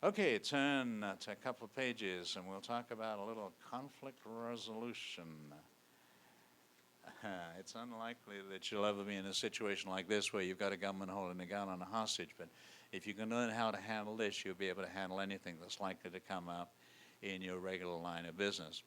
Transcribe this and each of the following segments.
Okay, turn to a couple of pages and we'll talk about a little conflict resolution. It's unlikely that you'll ever be in a situation like this where you've got a government holding a gun on a hostage, but if you can learn how to handle this, you'll be able to handle anything that's likely to come up in your regular line of business.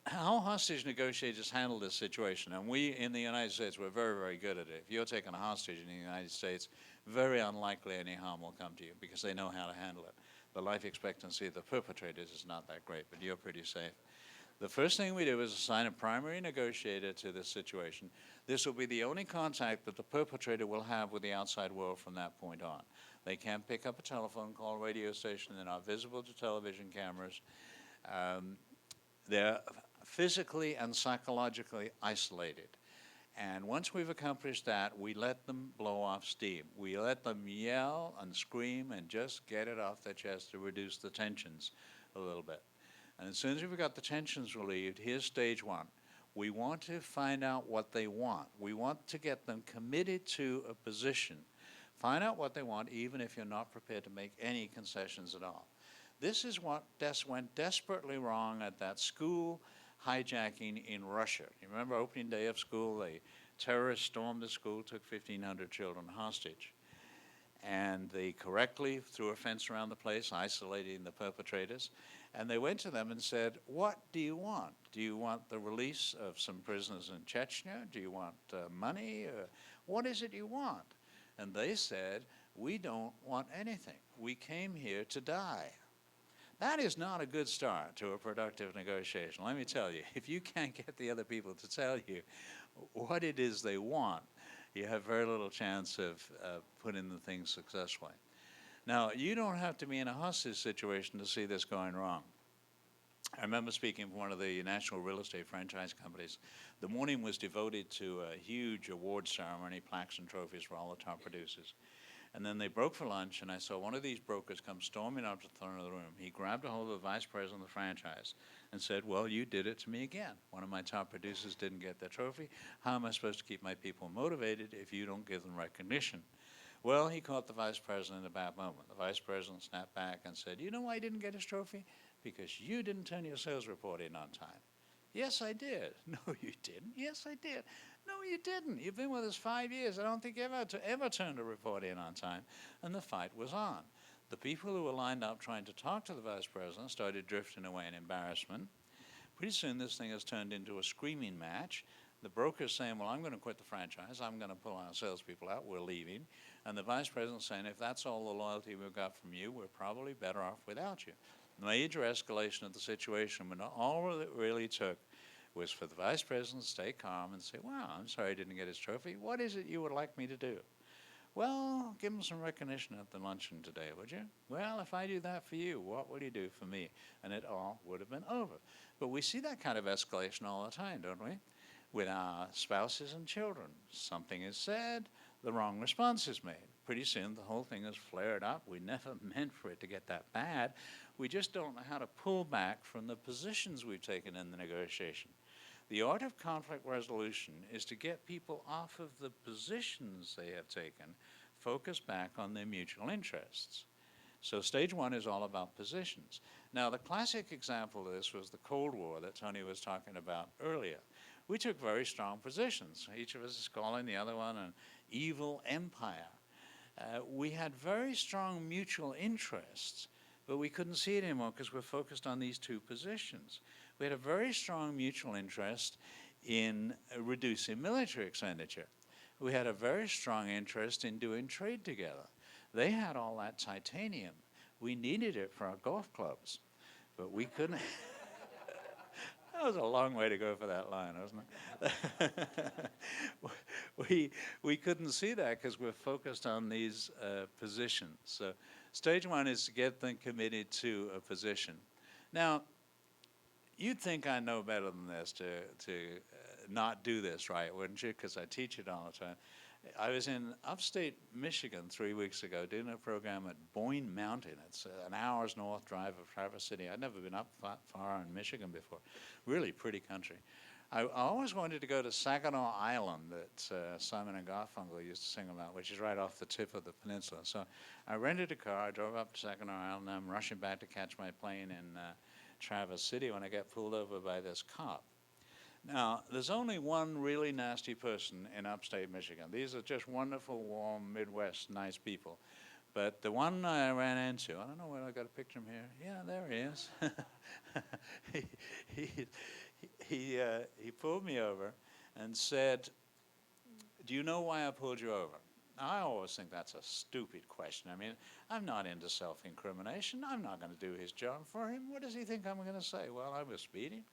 How hostage negotiators handle this situation, and we in the United States, we're very, very good at it. If you're taking a hostage in the United States, very unlikely any harm will come to you because they know how to handle it. The life expectancy of the perpetrators is not that great, but you're pretty safe. The first thing we do is assign a primary negotiator to this situation. This will be the only contact that the perpetrator will have with the outside world from that point on. They can't pick up a telephone call, radio station, they're not visible to television cameras. They're physically and psychologically isolated. And once we've accomplished that, we let them blow off steam. We let them yell and scream and just get it off their chest to reduce the tensions a little bit. And as soon as we've got the tensions relieved, here's stage one. We want to find out what they want. We want to get them committed to a position. Find out what they want, even if you're not prepared to make any concessions at all. This is what went desperately wrong at that school hijacking in Russia. You remember opening day of school, the terrorists stormed the school, took 1,500 children hostage. And they correctly threw a fence around the place, isolating the perpetrators. And they went to them and said, what do you want? Do you want the release of some prisoners in Chechnya? Do you want money? What is it you want? And they said, we don't want anything. We came here to die. That is not a good start to a productive negotiation. Let me tell you, if you can't get the other people to tell you what it is they want, you have very little chance of putting the things successfully. Now, you don't have to be in a hostage situation to see this going wrong. I remember speaking with one of the national real estate franchise companies. The morning was devoted to a huge award ceremony, plaques and trophies for all the top producers. And then they broke for lunch, and I saw one of these brokers come storming up to the front of the room. He grabbed a hold of the vice president of the franchise and said, well, you did it to me again. One of my top producers didn't get their trophy. How am I supposed to keep my people motivated if you don't give them recognition? Well, he caught the vice president in a bad moment. The vice president snapped back and said, you know why he didn't get his trophy? Because you didn't turn your sales report in on time. Yes, I did. No, you didn't. Yes, I did. No, you didn't. You've been with us 5 years. I don't think you ever turned a report in on time. And the fight was on. The people who were lined up trying to talk to the vice president started drifting away in embarrassment. Pretty soon this thing has turned into a screaming match. The broker's saying, well, I'm going to quit the franchise. I'm going to pull our salespeople out. We're leaving. And the vice president's saying, if that's all the loyalty we've got from you, we're probably better off without you. Major escalation of the situation, but all it really took was for the vice president to stay calm and say, wow, I'm sorry I didn't get his trophy. What is it you would like me to do? Well, give him some recognition at the luncheon today, would you? Well, if I do that for you, what will you do for me? And it all would have been over. But we see that kind of escalation all the time, don't we? With our spouses and children. Something is said, the wrong response is made. Pretty soon the whole thing is flared up. We never meant for it to get that bad. We just don't know how to pull back from the positions we've taken in the negotiation. The art of conflict resolution is to get people off of the positions they have taken, focus back on their mutual interests. So stage one is all about positions. Now, the classic example of this was the Cold War that Tony was talking about earlier. We took very strong positions. Each of us is calling the other one an evil empire. We had very strong mutual interests, but we couldn't see it anymore because we're focused on these two positions. We had a very strong mutual interest in reducing military expenditure. We had a very strong interest in doing trade together. They had all that titanium. We needed it for our golf clubs, but we couldn't. That was a long way to go for that line, wasn't it? we couldn't see that because we're focused on these positions. So stage one is to get them committed to a position. Now, you'd think I know better than this to not do this right, wouldn't you? Because I teach it all the time. I was in upstate Michigan 3 weeks ago doing a program at Boyne Mountain. It's an hour's north drive of Traverse City. I'd never been up that far in Michigan before. Really pretty country. I always wanted to go to Saginaw Island that Simon and Garfunkel used to sing about, which is right off the tip of the peninsula. So I rented a car, I drove up to Saginaw Island, and I'm rushing back to catch my plane in Traverse City when I get pulled over by this cop. Now, there's only one really nasty person in upstate Michigan. These are just wonderful, warm, Midwest, nice people. But the one I ran into, I don't know whether I got a picture of him here. Yeah, there he is. he pulled me over and said, "Do you know why I pulled you over?" I always think that's a stupid question. I mean, I'm not into self-incrimination. I'm not going to do his job for him. What does he think I'm going to say? Well, I was speeding.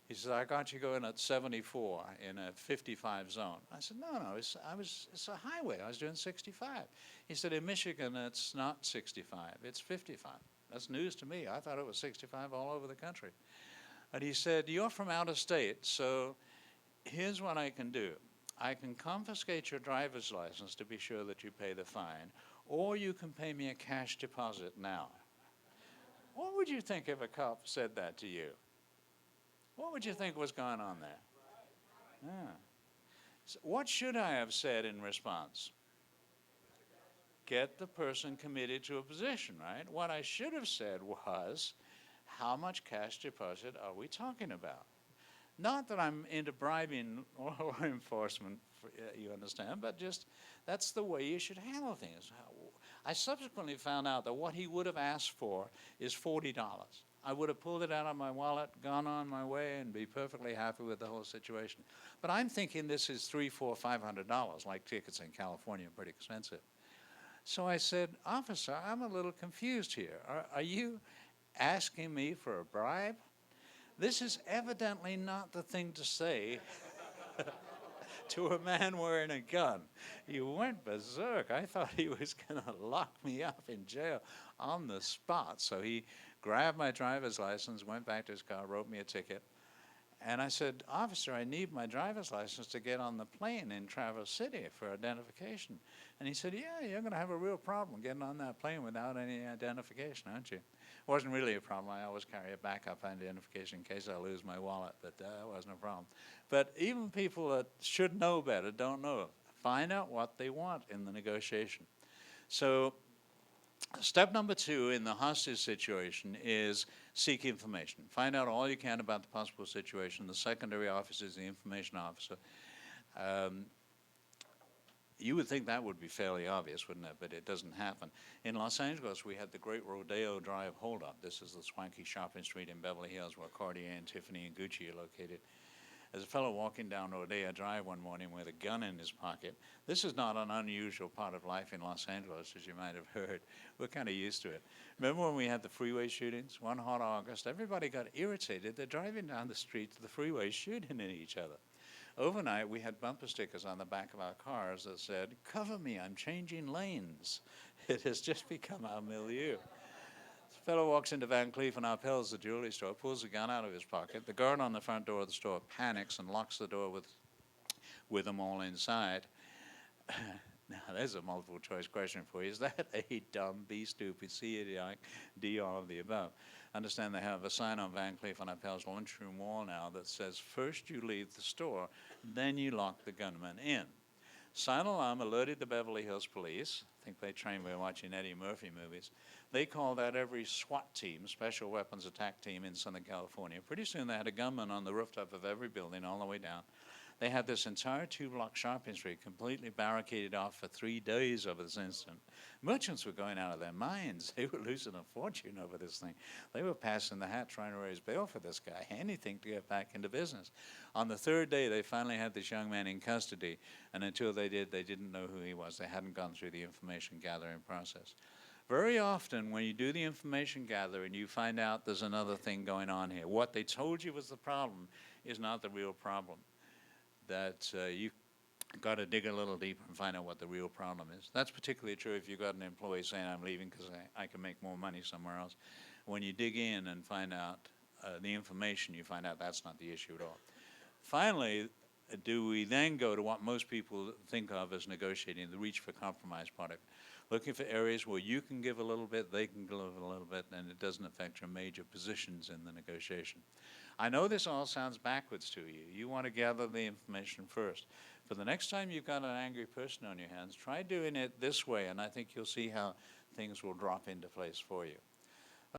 He says, "I got you going at 74 in a 55 zone." I said, no, it's a highway. I was doing 65. He said, "In Michigan, it's not 65, it's 55. That's news to me. I thought it was 65 all over the country. And he said, "You're from out of state, so here's what I can do. I can confiscate your driver's license to be sure that you pay the fine, or you can pay me a cash deposit now." What would you think if a cop said that to you? What would you think was going on there? Yeah. So what should I have said in response? Get the person committed to a position, right? What I should have said was, how much cash deposit are we talking about? Not that I'm into bribing law enforcement, you understand, but just that's the way you should handle things. I subsequently found out that what he would have asked for is $40. I would have pulled it out of my wallet, gone on my way, and be perfectly happy with the whole situation. But I'm thinking this is $300, $400, $500, like tickets in California are pretty expensive. So I said, "Officer, I'm a little confused here. Are you asking me for a bribe? This is evidently not the thing to say to a man wearing a gun." He went berserk. I thought he was going to lock me up in jail on the spot. So he grabbed my driver's license, went back to his car, wrote me a ticket. And I said, "Officer, I need my driver's license to get on the plane in Traverse City for identification." And he said, "Yeah, you're going to have a real problem getting on that plane without any identification, aren't you?" It wasn't really a problem. I always carry a backup identification in case I lose my wallet, but that wasn't a problem. But even people that should know better don't know. Find out what they want in the negotiation. So step number 2 in the hostage situation is seek information. Find out all you can about the possible situation. The secondary officer is the information officer. You would think that would be fairly obvious, wouldn't it? But it doesn't happen. In Los Angeles, we had the great Rodeo Drive holdup. This is the swanky shopping street in Beverly Hills where Cartier and Tiffany and Gucci are located. There's a fellow walking down Rodeo Drive one morning with a gun in his pocket. This is not an unusual part of life in Los Angeles, as you might have heard. We're kind of used to it. Remember when we had the freeway shootings? One hot August, everybody got irritated. They're driving down the street to the freeway shooting at each other. Overnight, we had bumper stickers on the back of our cars that said, "Cover me, I'm changing lanes." It has just become our milieu. This fellow walks into Van Cleef and Arpels, the jewelry store, pulls a gun out of his pocket. The guard on the front door of the store panics and locks the door with them all inside. Now, there's a multiple choice question for you. Is that A, dumb, B, stupid, C, idiotic, D, all of the above? Understand they have a sign on Van Cleef and Arpels lunchroom wall now that says, "First you leave the store, then you lock the gunman in." Silent alarm alerted the Beverly Hills police. I think they trained by watching Eddie Murphy movies. They called out every SWAT team, Special Weapons Attack Team in Southern California. Pretty soon they had a gunman on the rooftop of every building all the way down. They had this entire 2-block shopping street completely barricaded off for 3 days over this incident. Merchants were going out of their minds. They were losing a fortune over this thing. They were passing the hat trying to raise bail for this guy, anything to get back into business. On the 3rd day, they finally had this young man in custody, and until they did, they didn't know who he was. They hadn't gone through the information gathering process. Very often, when you do the information gathering, you find out there's another thing going on here. What they told you was the problem is not the real problem. That you've got to dig a little deeper and find out what the real problem is. That's particularly true if you've got an employee saying, "I'm leaving because I can make more money somewhere else." When you dig in and find out the information, you find out that's not the issue at all. Finally, do we then go to what most people think of as negotiating, the reach for compromise product? Looking for areas where you can give a little bit, they can give a little bit, and it doesn't affect your major positions in the negotiation. I know this all sounds backwards to you. You want to gather the information first. For the next time you've got an angry person on your hands, try doing it this way, and I think you'll see how things will drop into place for you.